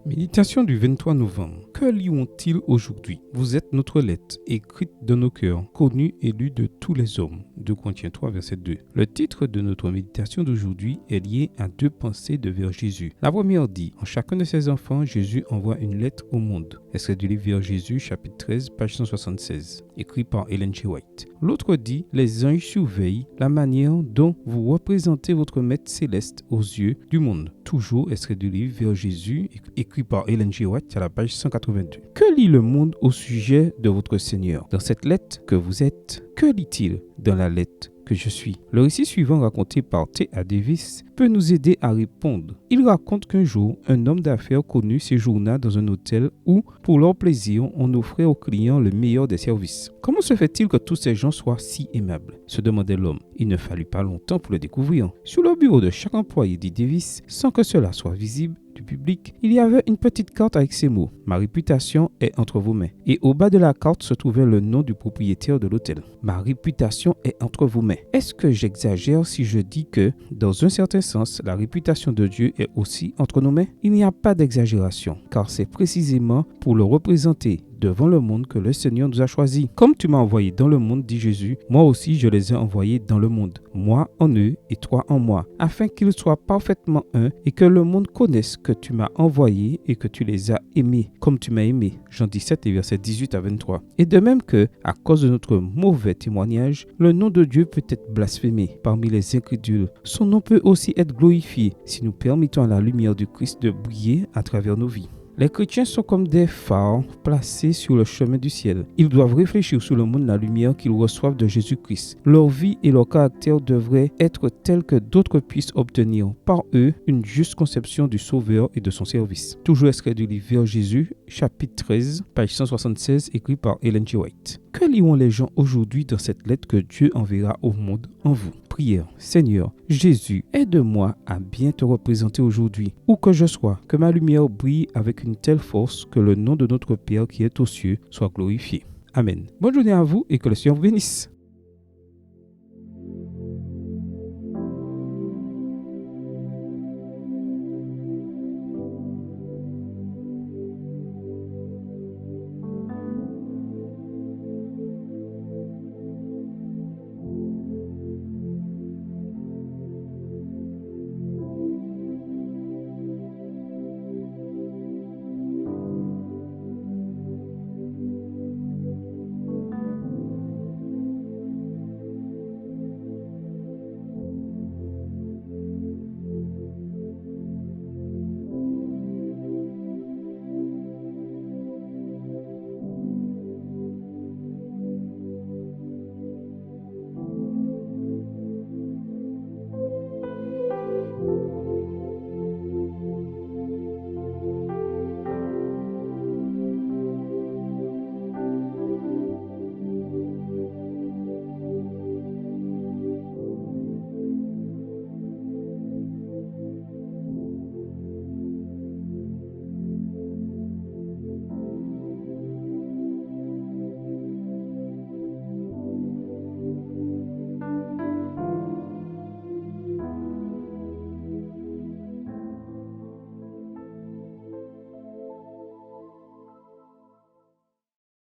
Méditation du 23 novembre. Que lisons-ils aujourd'hui? Vous êtes notre lettre, écrite dans nos cœurs, connue et lue de tous les hommes. 2 Corinthiens 3, verset 2. Le titre de notre méditation d'aujourd'hui est lié à deux pensées de vers Jésus. La première dit: en chacun de ses enfants, Jésus envoie une lettre au monde. Extrait du livre Vers Jésus, chapitre 13, page 176, écrit par Ellen G. White. L'autre dit: les anges surveillent la manière dont vous représentez votre Maître céleste aux yeux du monde. Toujours extrait du livre Vers Jésus, écrit par Ellen G. White à la page 182. Que lit le monde au sujet de votre Seigneur? Dans cette lettre que vous êtes, que lit-il dans la lettre que je suis? Le récit suivant raconté par T.A. Davis peut nous aider à répondre. Il raconte qu'un jour, un homme d'affaires connu séjourna dans un hôtel où, pour leur plaisir, on offrait aux clients le meilleur des services. Comment se fait-il que tous ces gens soient si aimables? Se demandait l'homme. Il ne fallut pas longtemps pour le découvrir. Sur le bureau de chaque employé, dit Davis, sans que cela soit visible du public, il y avait une petite carte avec ces mots: ma réputation est entre vos mains. Et au bas de la carte se trouvait le nom du propriétaire de l'hôtel. Ma réputation est entre vos mains. Est-ce que j'exagère si je dis que, dans un certain sens, la réputation de Dieu est aussi entre nos mains? Il n'y a pas d'exagération, car c'est précisément pour le représenter devant le monde que le Seigneur nous a choisis. Comme tu m'as envoyé dans le monde, dit Jésus, moi aussi je les ai envoyés dans le monde, moi en eux et toi en moi, afin qu'ils soient parfaitement un et que le monde connaisse que tu m'as envoyé et que tu les as aimés comme tu m'as aimé. Jean 17 et versets 18 à 23. Et de même que, à cause de notre mauvais témoignage, le nom de Dieu peut être blasphémé parmi les incrédules. Son nom peut aussi être glorifié si nous permettons à la lumière du Christ de briller à travers nos vies. Les chrétiens sont comme des phares placés sur le chemin du ciel. Ils doivent réfléchir sur le monde la lumière qu'ils reçoivent de Jésus-Christ. Leur vie et leur caractère devraient être tels que d'autres puissent obtenir par eux une juste conception du Sauveur et de son service. Toujours extrait du livre Vers Jésus, chapitre 13, page 176, écrit par Ellen G. White. Que liront les gens aujourd'hui dans cette lettre que Dieu enverra au monde en vous? Prière. Seigneur Jésus, aide-moi à bien te représenter aujourd'hui. Où que je sois, que ma lumière brille avec une telle force que le nom de notre Père qui est aux cieux soit glorifié. Amen. Bonne journée à vous et que le Seigneur vous bénisse.